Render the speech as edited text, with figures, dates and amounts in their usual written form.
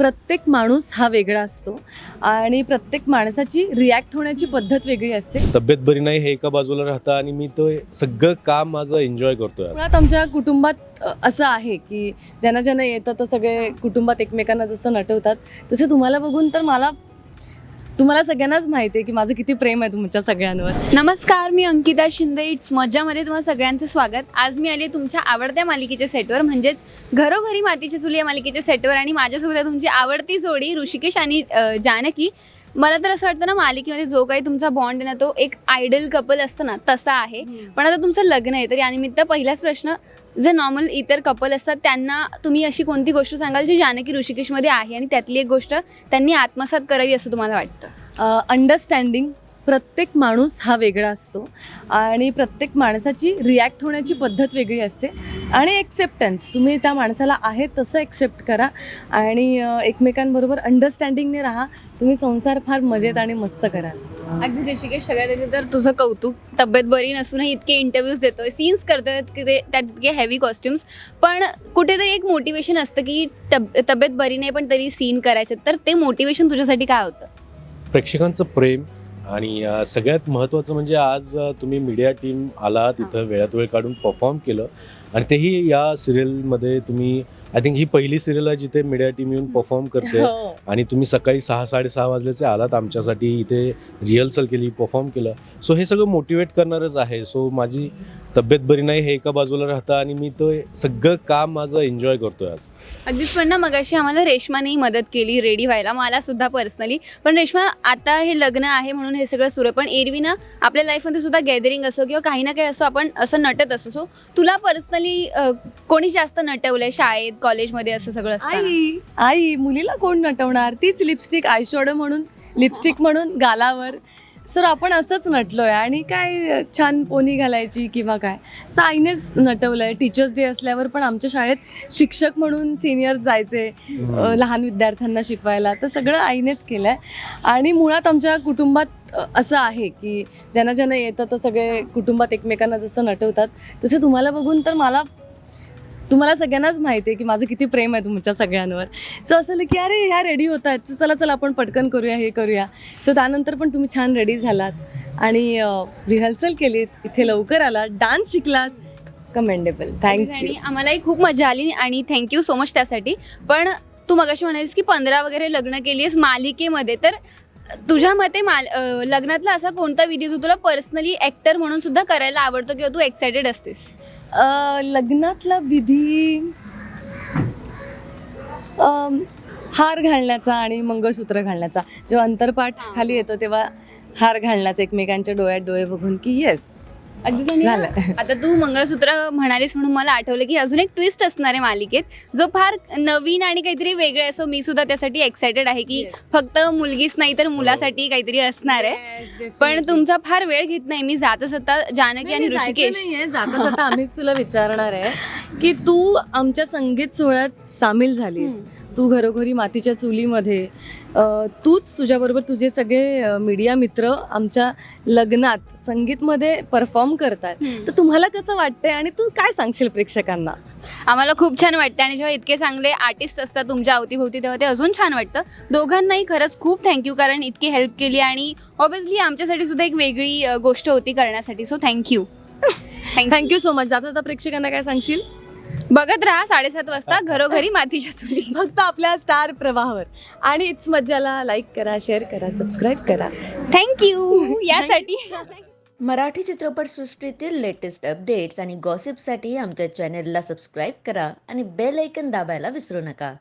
प्रत्येक माणूस हा वेगळा असतो आणि प्रत्येक माणसाची रिॲक्ट होण्याची पद्धत वेगळी असते. तब्येत बरी नाही हे एका बाजूला राहतं आणि मी तो सगळं काम माझं एन्जॉय करतोय. मुळात आमच्या कुटुंबात असं आहे की ज्यांना ज्यांना येतं तर सगळे कुटुंबात एकमेकांना जसं नटवतात तसं तुम्हाला बघून तर तुम्हाला सगळ्यांनाच माहिती आहे की माझं किती प्रेम आहे तुमच्या सगळ्यांवर. नमस्कार, मी अंकिता शिंदे. इट्स मज्जामध्ये तुम्हाला सगळ्यांचं स्वागत. आज मी आली तुमच्या आवडत्या मालिकेच्या सेटवर, म्हणजेच घरोघरी मातीच्या चुली या मालिकेच्या सेटवर, आणि माझ्यासोबत आहे तुमची आवडती जोडी ऋषिकेश आणि जानकी. मला तर असं वाटतं ना, मालिकेमध्ये जो काही तुमचा बॉन्ड आहे ना, तो एक आयडल कपल असतं ना तसा आहे. पण आता तुमचं लग्न आहे, तर यानिमित्त पहिलाच प्रश्न, जे नॉर्मल इतर कपल असतात त्यांना तुम्ही अशी कोणती गोष्ट सांगाल जी जानकी ऋषिकेशमध्ये आहे आणि त्यातली एक गोष्ट त्यांनी आत्मसात करावी असं तुम्हाला वाटतं? अंडरस्टँडिंग. प्रत्येक माणूस हा वेगळा असतो आणि प्रत्येक माणसाची रिॲक्ट होण्याची पद्धत वेगळी असते आणि एक्सेप्टन्स. तुम्ही त्या माणसाला आहे तसं एक्सेप्ट करा आणि एकमेकांबरोबर अंडरस्टँडिंगने राहा. तुम्ही संसार फार मजेत आणि मस्त करा. अगदी ऋषिकेश, सगळ्यात आधी तर तुझं कौतुक. तब्येत बरी नसूनही इतके इंटरव्ह्यूज देतोय, सीन्स करतोय, त्यात इतके हेवी कॉस्ट्युम्स, पण कुठेतरी एक मोटिवेशन असतं की तब्येत बरी नाही पण तरी सीन करायचं. तर ते मोटिवेशन तुझ्यासाठी काय होतं? प्रेक्षकांचं प्रेम आणि सगळ्यात महत्त्वाचं म्हणजे आज तुम्ही मीडिया टीम आला तिथं वेळात वेळ काढून परफॉर्म केलं आणि तेही या सिरियलमध्ये. तुम्ही आय थिंक ही पहिली सिरियल आहे जिथे मीडिया टीम येऊन परफॉर्म करते आणि तुम्ही सकाळी 6-6:30 वाजल्याचे आलात आमच्यासाठी, इथे रिहर्सल केली, परफॉर्म केलं. सो हे सगळं मोटिवेट करणारच आहे. सो माझी तब्येत बरी नाही हे एका बाजूला राहतं आणि मी तो सगळं काम माझं एन्जॉय करतोय आज. अगदीच. पण ना, मगाशी आम्हाला रेश्मानेही मदत केली रेडी व्हायला, मला सुद्धा पर्सनली. पण रेश्मा, आता हे लग्न आहे म्हणून हे सगळं सुरू आहे, पण एरवी ना आपल्या लाईफमध्ये सुद्धा गॅदरिंग असो किंवा काही ना काही असो, आपण असं नटत असो. सो तुला पर्सनली कोणी जास्त नटवलंय शाळेत, कॉलेजमध्ये, असं सगळं असतं? आई मुलीला कोण नटवणार? तीच लिपस्टिक, आयशॅडो म्हणून, लिपस्टिक म्हणून गालावर. सर आपण असंच नटलोय आणि काय छान पोनी घालायची किंवा काय, असं आईनेच नटवलंय. टीचर्स डे असल्यावर पण आमच्या शाळेत शिक्षक म्हणून सिनियर्स जायचे लहान विद्यार्थ्यांना शिकवायला, तर सगळं आईनेच केलं आहे. आणि मुळात आमच्या कुटुंबात असं आहे की ज्यांना ज्यांना येतं तर सगळे कुटुंबात एकमेकांना जसं नटवतात तसं तुम्हाला बघून तर तुम्हाला सगळ्यांनाच माहिती आहे की माझं किती प्रेम आहे तुमच्या सगळ्यांवर. सो असं की अरे ह्या रेडी होत आहेत, चला आपण पटकन करूया, हे करूया. सो त्यानंतर पण तुम्ही छान रेडी झालात आणि रिहर्सल केलीत, इथे लवकर आलात, डान्स शिकलात. कमेंडेबल. थँक्यू. आणि आम्हालाही खूप मजा आली आणि थँक्यू सो मच त्यासाठी. पण तू मगाशी म्हणालीस की 15 वगैरे लग्न केली आहेस मालिकेमध्ये, तर तुझ्या मते लग्नातला असा कोणता विधी जो तुला पर्सनली ॲक्टर म्हणून सुद्धा करायला आवडतो किंवा तू एक्सायटेड असतेस? लग्नातला विधी हार घालण्याचा आणि मंगळसूत्र घालण्याचा. जेव्हा अंतरपाठ खाली येतो तेव्हा हार घालण्याचा, एकमेकांच्या डोळ्यात डोळे बघून की येस अगदी झालं. आता तू मंगळसूत्र म्हणालीस म्हणून मला आठवलं की अजून एक ट्विस्ट असणार आहे मालिकेत, जो फार नवीन आणि काहीतरी वेगळं आहे. सो मी सुद्धा त्यासाठी एक्सायटेड आहे की फक्त मुलगीच नाही तर मुलासाठी काहीतरी असणार आहे. पण तुमचा फार वेळ घेत नाही, मी जातच आता जानकी आणि ऋषिकेश जाता आम्हीच तुला विचारणार आहे की तू आमच्या संगीत सोहळ्यात सामील झालीस. तू घरोघरी मातीच्या चुलीमध्ये, तूच तुझ्याबरोबर तुझे सगळे मीडिया मित्र आमच्या लग्नात संगीतमध्ये परफॉर्म करतात. तर तुम्हाला कसं वाटतंय आणि तू काय सांगशील प्रेक्षकांना? आम्हाला खूप छान वाटतं आणि जेव्हा इतके चांगले आर्टिस्ट असतात तुमच्या अवतीभोवती तेव्हा ते अजून छान वाटतं. दोघांनाही खरंच खूप थँक्यू, कारण इतकी हेल्प केली आणि ऑब्व्हियसली आमच्यासाठी सुद्धा एक वेगळी गोष्ट होती करण्यासाठी. So thank you. Thank you so much. आता प्रेक्षकांना काय सांगशील? बघत राहा 7:30 वाजता घरोघरी मातीच्या चुली, फक्त आपल्या स्टार प्रवाहावर. आणि इट्स मज्जाला लाईक करा, शेअर करा, सबस्क्राईब करा. थँक्यू यासाठी. मराठी चित्रपटसृष्टीतील लेटेस्ट अपडेट्स आणि गॉसिपसाठी आमच्या चॅनेलला सबस्क्राईब करा आणि बेल ऐकन दाबायला विसरू नका.